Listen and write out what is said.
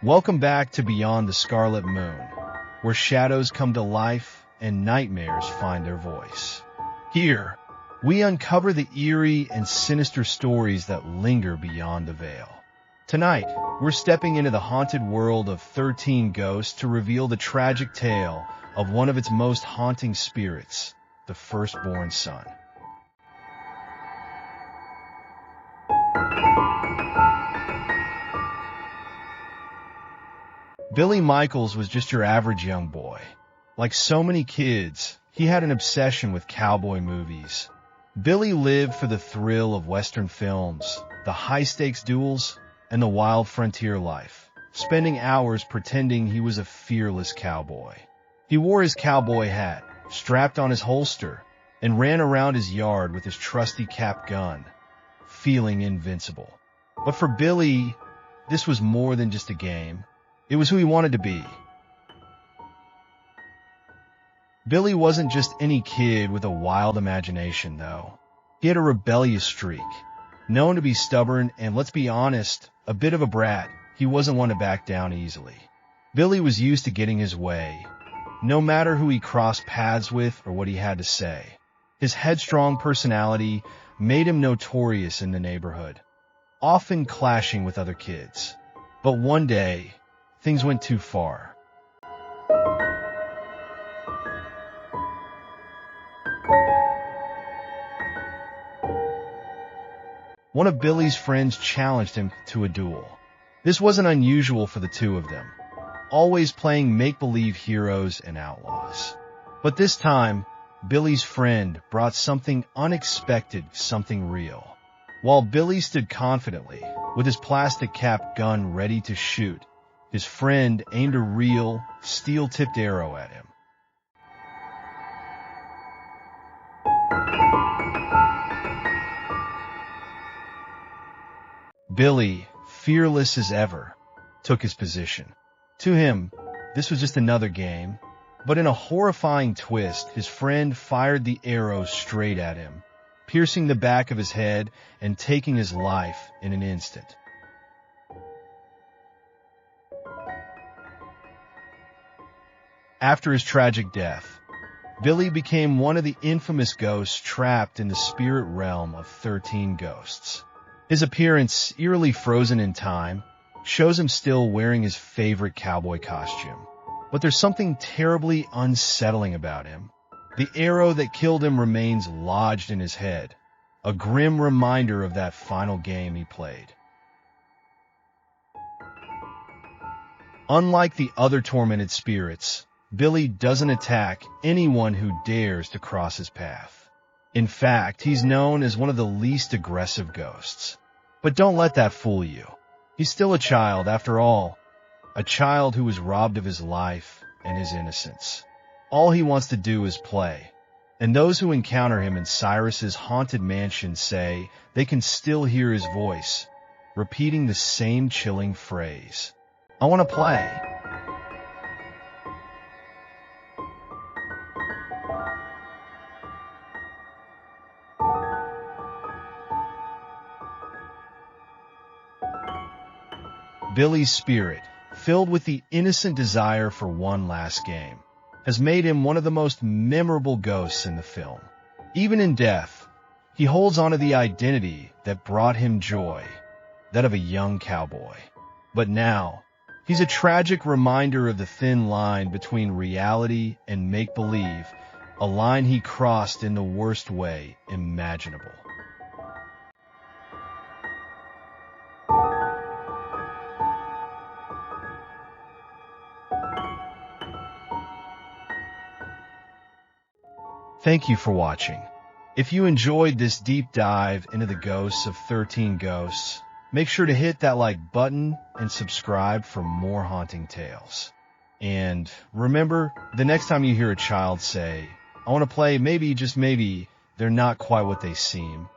Welcome back to Beyond the Scarlet Moon, where shadows come to life and nightmares find their voice. Here, we uncover the eerie and sinister stories that linger beyond the veil. Tonight, we're stepping into the haunted world of 13 Ghosts to reveal the tragic tale of one of its most haunting spirits, the firstborn son. Billy Michaels was just your average young boy. Like so many kids, he had an obsession with cowboy movies. Billy lived for the thrill of Western films, the high-stakes duels, and the wild frontier life, spending hours pretending he was a fearless cowboy. He wore his cowboy hat, strapped on his holster, and ran around his yard with his trusty cap gun, feeling invincible. But for Billy, this was more than just a game. It was who he wanted to be. Billy wasn't just any kid with a wild imagination, though. He had a rebellious streak. Known to be stubborn and, let's be honest, a bit of a brat, he wasn't one to back down easily. Billy was used to getting his way, no matter who he crossed paths with or what he had to say. His headstrong personality made him notorious in the neighborhood, often clashing with other kids. But one day, things went too far. One of Billy's friends challenged him to a duel. This wasn't unusual for the two of them, always playing make-believe heroes and outlaws. But this time, Billy's friend brought something unexpected, something real. While Billy stood confidently, with his plastic cap gun ready to shoot, his friend aimed a real, steel-tipped arrow at him. Billy, fearless as ever, took his position. To him, this was just another game, but in a horrifying twist, his friend fired the arrow straight at him, piercing the back of his head and taking his life in an instant. After his tragic death, Billy became one of the infamous ghosts trapped in the spirit realm of 13 Ghosts. His appearance, eerily frozen in time, shows him still wearing his favorite cowboy costume. But there's something terribly unsettling about him. The arrow that killed him remains lodged in his head, a grim reminder of that final game he played. Unlike the other tormented spirits, Billy doesn't attack anyone who dares to cross his path. In fact, he's known as one of the least aggressive ghosts. But don't let that fool you. He's still a child, after all. A child who was robbed of his life and his innocence. All he wants to do is play. And those who encounter him in Cyrus's haunted mansion say they can still hear his voice, repeating the same chilling phrase, "I want to play." Billy's spirit, filled with the innocent desire for one last game, has made him one of the most memorable ghosts in the film. Even in death, he holds onto the identity that brought him joy, that of a young cowboy. But now, he's a tragic reminder of the thin line between reality and make-believe, a line he crossed in the worst way imaginable. Thank you for watching. If you enjoyed this deep dive into the ghosts of 13 Ghosts, make sure to hit that like button and subscribe for more haunting tales. And remember, the next time you hear a child say, "I want to play," maybe, just maybe, they're not quite what they seem.